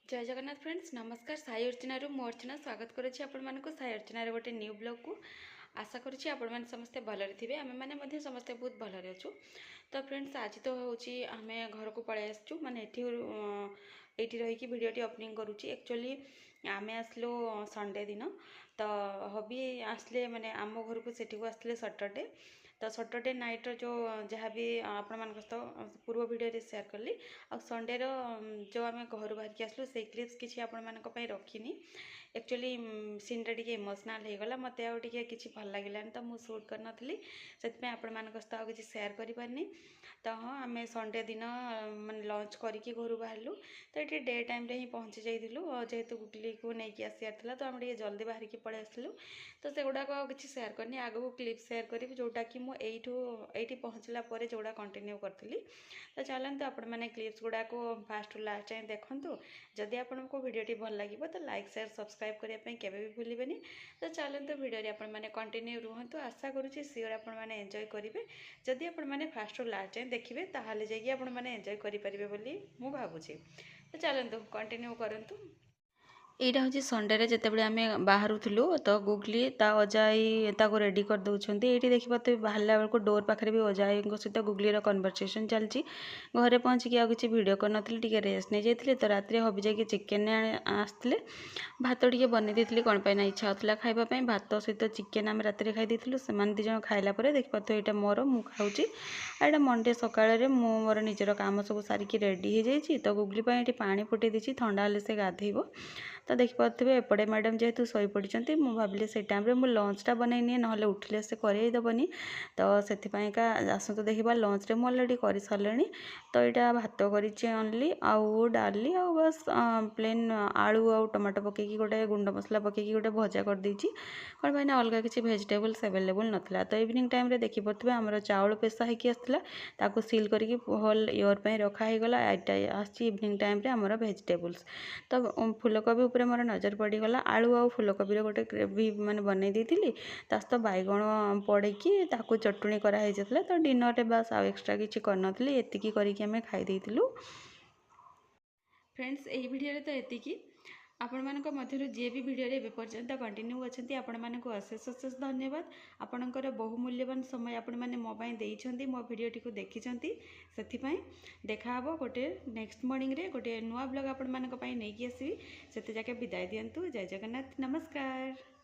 जय जगन्नाथ फ्रेंड्स, नमस्कार। साई अर्चना मु अर्चना स्वागत करुच्ची आपण साई अर्चना गोटे न्यू ब्लॉग को आशा करुच्ची आपण मैंने समस्ते भलरे थे। आम मैंने समस्ते बहुत भलरे अच्छु। तो फ्रेंड्स आज तो हूँ आम घर को पलि आसचु माने ये रही भिडियोटी ओपनिंग करुच्ची। एक्चुअली आम आसलु संडे दिन, तो हबी आसले माने आम घर को सेठी को आसले सैटरडे। तो सैटरडे नाइट जो जहाँ भी आपण मान पूर्व वीडियो शेयर कली आ संडे जो आम घर बाहर की आसलु से क्लिप्स किसी आपण मानी रखिनी। एक्चुअली सीनटा टी इमोशनाल हो गला, मत आगे किसी भल लगे तो मुझे सुट कर नी से आपण मान किसी शेयर करें। तो हाँ आम संडे दिन मैं लंच करके घर बाहर। तो ये डे टाइम ही पहुँची जाइलु जेहेतु गुटली को लेकिन आसार तो आम जल्दी बाहर की पलि आसलु। तो से गुड़ाक किसी शेयर करनी, आग को क्लिप शेयर करी जोटा कि मुझे पहुँचला जोड़ा कंटिन्यू करी। तो चलते आपण मैंने क्लिप्स गुड़ाक फास्ट टू लास्ट जाए देखूँ। जदि आपको वीडियोटी भल लगे तो लाइक शेयर सब्सक्राइब करने के भूलें। तो चलते वीडियो आपण मैंने कंटिन्यू रुहतु। आशा करुँची सियोर आपण मैंने एंजॉय करेंगे। जदि आपण मैंने फास्ट टू लास्ट जाए देखिए ताहले जाइए आपण मैंने एंजॉय करेंगे बोली मु भावुची। तो चलते कंटिन्यू करंतु। यहाँ हूँ संडे जितेबाला आम बाहरुलु तो गुगली ता अजाई रेडी कर दौरान ये देखिए बाहर बेलू डोर पाखे भी अजाई सहित गुगलीर कन्वर्सेसन चलती। घरे पहुँचिकी आगे किसी भिड कर नी रेस्ट नहीं जाइए। तो रात हबी जाकि चिकेन आसते भात टे बन देती कौन पाई ना इच्छा होता खावाई भात सहित चिकेन आम रात खाई देलु। से दिजन खाइला देखिए यहाँ मोर मु खाऊँगी। यहाँ मंडे सकाल मोर निजर काम सब सारिकी रेडी हो जाइए। तो गुगली ये पानी फुटे दी थंडा हेल्ले से गाधेब। तो देखिपे एपटे मैडम जेहेतु शई पड़ी मुझे भाविली से टाइम मुझे लंचटा बनईनी ना उठिले से करदेवनी। तो से आसतु देखा लंच में अलरेडी कर सारे। तो यहाँ भात करनली आउ डाली आ बस प्लेन आलू आ टमाटो पकईकी गोटे गुंड मसला पकईकी गोटे भजा कर देची। कौन पाई अलग किसी भेजिटेबल्स अवेलेबल नाला। तो इवनिंग टाइम रे देखी पड़े आमर चाउल पेशा होगी आसला सिल करके whole year per रखाईगला। Evening time रे आमर भेजिटेबल्स तो फूलकोबी मोर नजर पड़गला। आलू आ फूलकोबी गोटे ग्रेवी मैंने बनई देती सहित बैगण पड़ेकी चटुणी कराई। तो डिनर बस आउ एक्सट्रा किसी करनी ये करके खाई। फ्रेंड्स यही वीडियो तो ये आपण मानक मध्य जी भी वीडियो रे पर्यंत कंटिन्यू अच्छी आपण मानक अशेष अशेष धन्यवाद। आपणकर बहुमूल्यवान समय आपण मैंने मो देइछंती मो वीडियोटी को देखिछंती से देखा गोटे नेक्स्ट मॉर्निंग रे गोटे नुआ ब्लॉग आपण मानक नहीं आसबि। से जाके विदाय दियंतु। जय जगन्नाथ, नमस्कार।